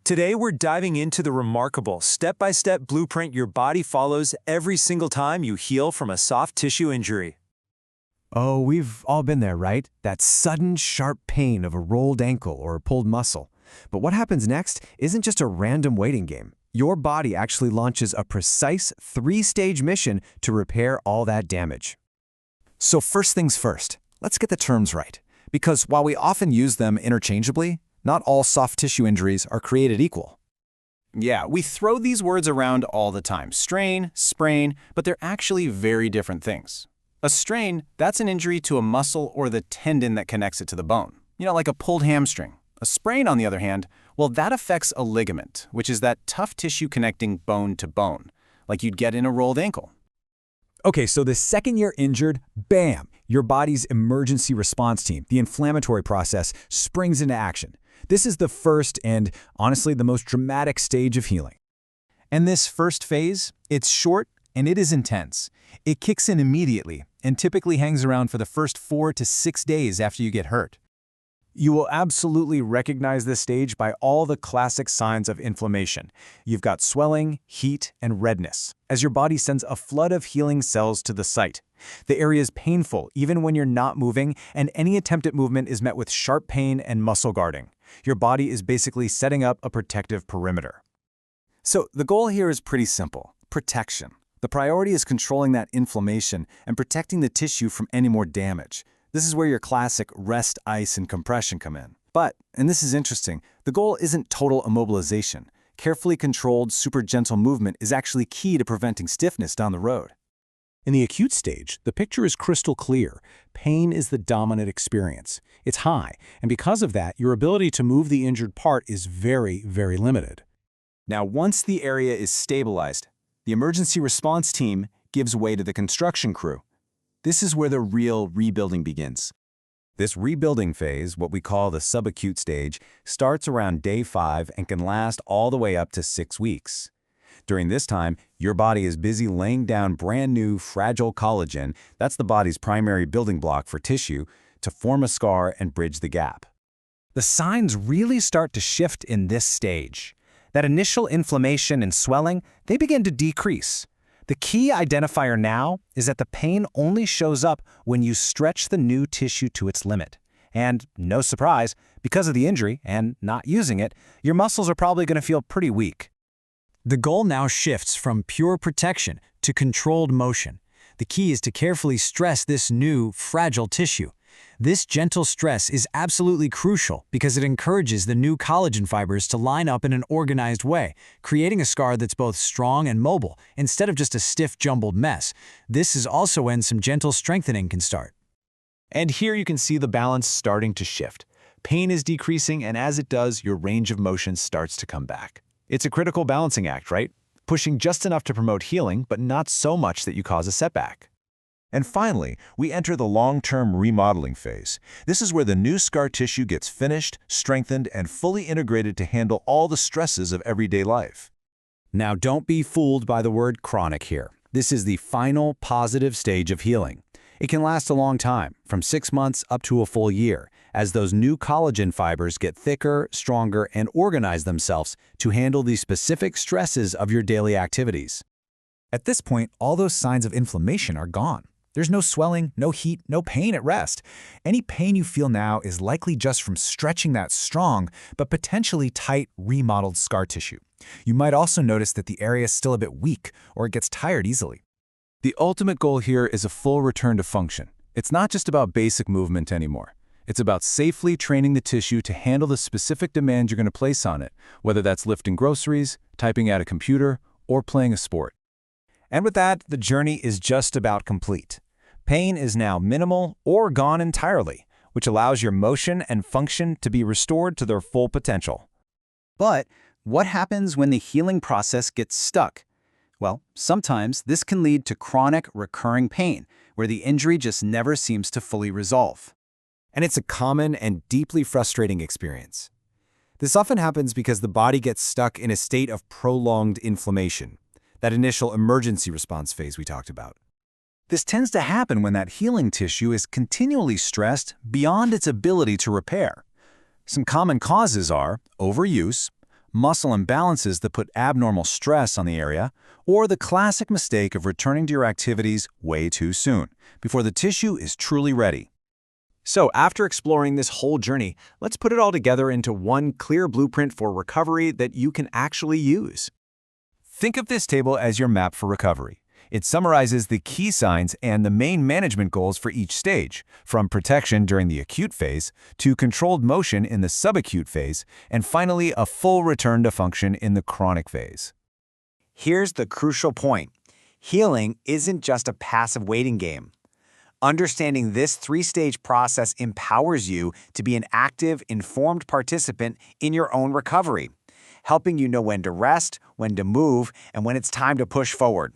Today, we're diving into the remarkable step-by-step blueprint your body follows every single time you heal from a soft tissue injury. Oh, we've all been there, right? That sudden, sharp pain of a rolled ankle or a pulled muscle. But what happens next isn't just a random waiting game. Your body actually launches a precise three-stage mission to repair all that damage. So first things first, let's get the terms right. Because while we often use them interchangeably, not all soft tissue injuries are created equal. Yeah, we throw these words around all the time, strain, sprain, but they're actually very different things. A strain, that's an injury to a muscle or the tendon that connects it to the bone. Like a pulled hamstring. A sprain, on the other hand, well, that affects a ligament, which is that tough tissue connecting bone to bone, like you'd get in a rolled ankle. Okay, so the second you're injured, bam, your body's emergency response team, the inflammatory process, springs into action. This is the first and, honestly, the most dramatic stage of healing. And this first phase, it's short and it is intense. It kicks in immediately and typically hangs around for the first 4 to 6 days after you get hurt. You will absolutely recognize this stage by all the classic signs of inflammation. You've got swelling, heat, and redness, as your body sends a flood of healing cells to the site. The area is painful even when you're not moving, and any attempt at movement is met with sharp pain and muscle guarding. Your body is basically setting up a protective perimeter. So the goal here is pretty simple: protection. The priority is controlling that inflammation and protecting the tissue from any more damage. This is where your classic rest, ice, and compression come in. But, and this is interesting, the goal isn't total immobilization. Carefully controlled, super gentle movement is actually key to preventing stiffness down the road. In the acute stage, the picture is crystal clear. Pain is the dominant experience. It's high, and because of that, your ability to move the injured part is very, very limited. Now, once the area is stabilized, the emergency response team gives way to the construction crew. This is where the real rebuilding begins. This rebuilding phase, what we call the subacute stage, starts around day 5 and can last all the way up to 6 weeks. During this time, your body is busy laying down brand new, fragile collagen, that's the body's primary building block for tissue, to form a scar and bridge the gap. The signs really start to shift in this stage. That initial inflammation and swelling, they begin to decrease. The key identifier now is that the pain only shows up when you stretch the new tissue to its limit. And no surprise, because of the injury and not using it, your muscles are probably going to feel pretty weak. The goal now shifts from pure protection to controlled motion. The key is to carefully stress this new, fragile tissue. This gentle stress is absolutely crucial because it encourages the new collagen fibers to line up in an organized way, creating a scar that's both strong and mobile, instead of just a stiff, jumbled mess. This is also when some gentle strengthening can start. And here you can see the balance starting to shift. Pain is decreasing, and as it does, your range of motion starts to come back. It's a critical balancing act, right? Pushing just enough to promote healing, but not so much that you cause a setback. And finally, we enter the long-term remodeling phase. This is where the new scar tissue gets finished, strengthened, and fully integrated to handle all the stresses of everyday life. Now, don't be fooled by the word chronic here. This is the final positive stage of healing. It can last a long time, from 6 months up to a full year, as those new collagen fibers get thicker, stronger, and organize themselves to handle the specific stresses of your daily activities. At this point, all those signs of inflammation are gone. There's no swelling, no heat, no pain at rest. Any pain you feel now is likely just from stretching that strong, but potentially tight, remodeled scar tissue. You might also notice that the area is still a bit weak, or it gets tired easily. The ultimate goal here is a full return to function. It's not just about basic movement anymore. It's about safely training the tissue to handle the specific demand you're going to place on it, whether that's lifting groceries, typing at a computer, or playing a sport. And with that, the journey is just about complete. Pain is now minimal or gone entirely, which allows your motion and function to be restored to their full potential. But what happens when the healing process gets stuck? Well, sometimes this can lead to chronic, recurring pain, where the injury just never seems to fully resolve. And it's a common and deeply frustrating experience. This often happens because the body gets stuck in a state of prolonged inflammation, that initial emergency response phase we talked about. This tends to happen when that healing tissue is continually stressed beyond its ability to repair. Some common causes are overuse, muscle imbalances that put abnormal stress on the area, or the classic mistake of returning to your activities way too soon, before the tissue is truly ready. So after exploring this whole journey, let's put it all together into one clear blueprint for recovery that you can actually use. Think of this table as your map for recovery. It summarizes the key signs and the main management goals for each stage, from protection during the acute phase to controlled motion in the subacute phase, and finally a full return to function in the chronic phase. Here's the crucial point. Healing isn't just a passive waiting game. Understanding this three-stage process empowers you to be an active, informed participant in your own recovery, helping you know when to rest, when to move, and when it's time to push forward.